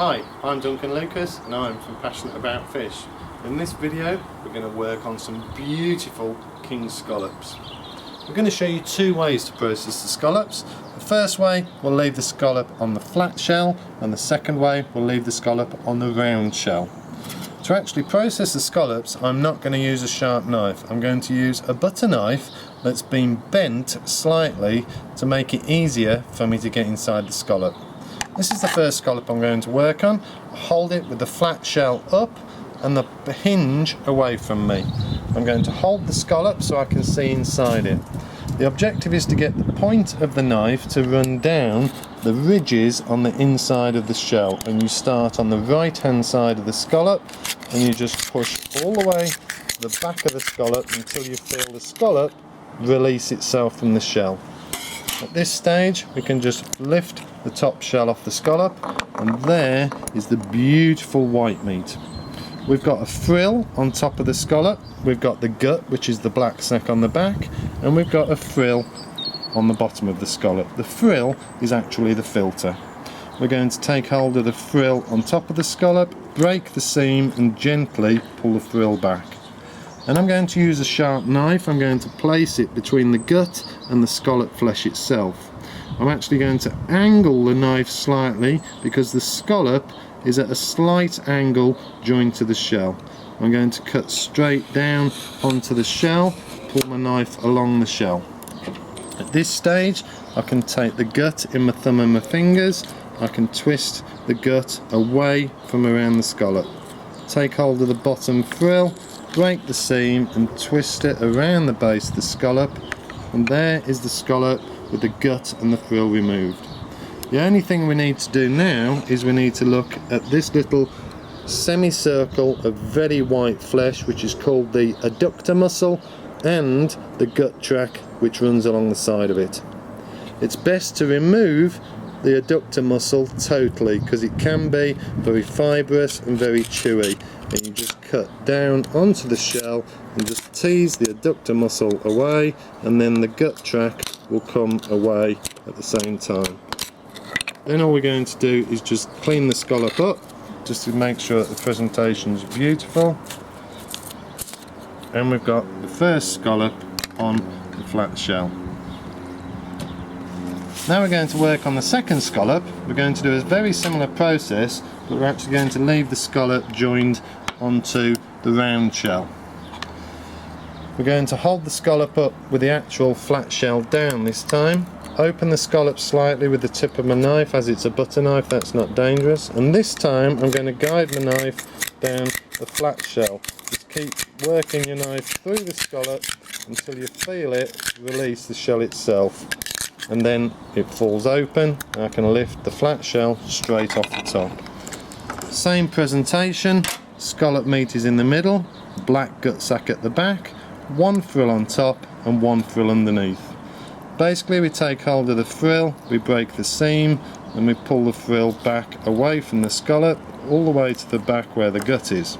Hi, I'm Duncan Lucas and I'm from Passionate About Fish. In this video we're going to work on some beautiful king scallops. We're going to show you two ways to process the scallops. The first way we'll leave the scallop on the flat shell, and the second way we'll leave the scallop on the round shell. To actually process the scallops, I'm not going to use a sharp knife. I'm going to use a butter knife that's been bent slightly to make it easier for me to get inside the scallop. This is the first scallop I'm going to work on. Hold it with the flat shell up and the hinge away from me. I'm going to hold the scallop so I can see inside it. The objective is to get the point of the knife to run down the ridges on the inside of the shell, and you start on the right hand side of the scallop and you just push all the way to the back of the scallop until you feel the scallop release itself from the shell. At this stage we can just lift the top shell off the scallop, and there is the beautiful white meat. We've got a frill on top of the scallop, we've got the gut, which is the black sac on the back, and we've got a frill on the bottom of the scallop. The frill is actually the filter. We're going to take hold of the frill on top of the scallop, break the seam and gently pull the frill back. And I'm going to use a sharp knife. I'm going to place it between the gut and the scallop flesh itself. I'm actually going to angle the knife slightly because the scallop is at a slight angle joined to the shell. I'm going to cut straight down onto the shell, pull my knife along the shell. At this stage I can take the gut in my thumb and my fingers. I can twist the gut away from around the scallop. Take hold of the bottom frill, break the seam and twist it around the base of the scallop, and there is the scallop with the gut and the frill removed. The only thing we need to do now is we need to look at this little semicircle of very white flesh, which is called the adductor muscle, and the gut track which runs along the side of it. It's best to remove the adductor muscle totally because it can be very fibrous and very chewy, and you just cut down onto the shell and just tease the adductor muscle away, and then the gut track will come away at the same time. Then all we're going to do is just clean the scallop up just to make sure that the presentation is beautiful, and we've got the first scallop on the flat shell. Now we're going to work on the second scallop. We're going to do a very similar process, but we're actually going to leave the scallop joined onto the round shell. We're going to hold the scallop up with the actual flat shell down this time. Open the scallop slightly with the tip of my knife, as it's a butter knife, that's not dangerous. And this time I'm going to guide the knife down the flat shell. Just keep working your knife through the scallop until you feel it release the shell itself. And then it falls open and I can lift the flat shell straight off the top. Same presentation, scallop meat is in the middle, black gut sac at the back, one frill on top and one frill underneath. Basically we take hold of the frill, we break the seam and we pull the frill back away from the scallop all the way to the back where the gut is.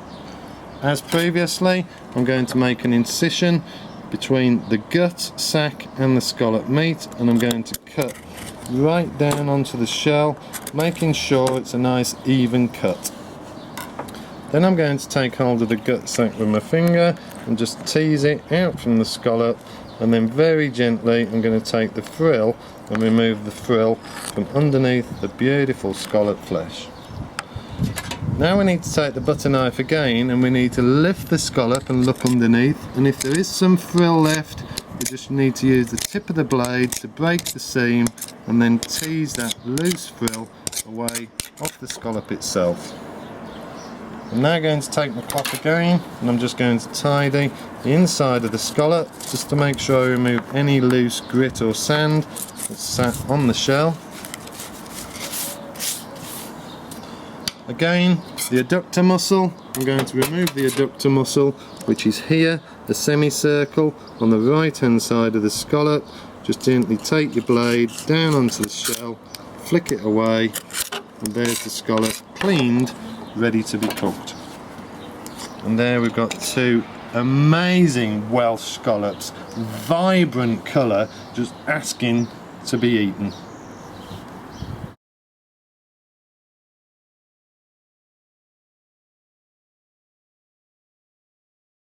As previously, I'm going to make an incision between the gut sac and the scallop meat, and I'm going to cut right down onto the shell, making sure it's a nice even cut. Then I'm going to take hold of the gut sac with my finger and just tease it out from the scallop, and then very gently I'm going to take the frill and remove the frill from underneath the beautiful scallop flesh. Now we need to take the butter knife again and we need to lift the scallop and look underneath, and if there is some frill left you just need to use the tip of the blade to break the seam and then tease that loose frill away off the scallop itself. I'm now going to take my cloth again and I'm just going to tidy the inside of the scallop just to make sure I remove any loose grit or sand that's sat on the shell. Again, the adductor muscle, I'm going to remove the adductor muscle, which is here, a semicircle on the right hand side of the scallop. Just gently take your blade down onto the shell, flick it away, and there's the scallop cleaned, ready to be cooked. And there we've got two amazing Welsh scallops, vibrant colour, just asking to be eaten.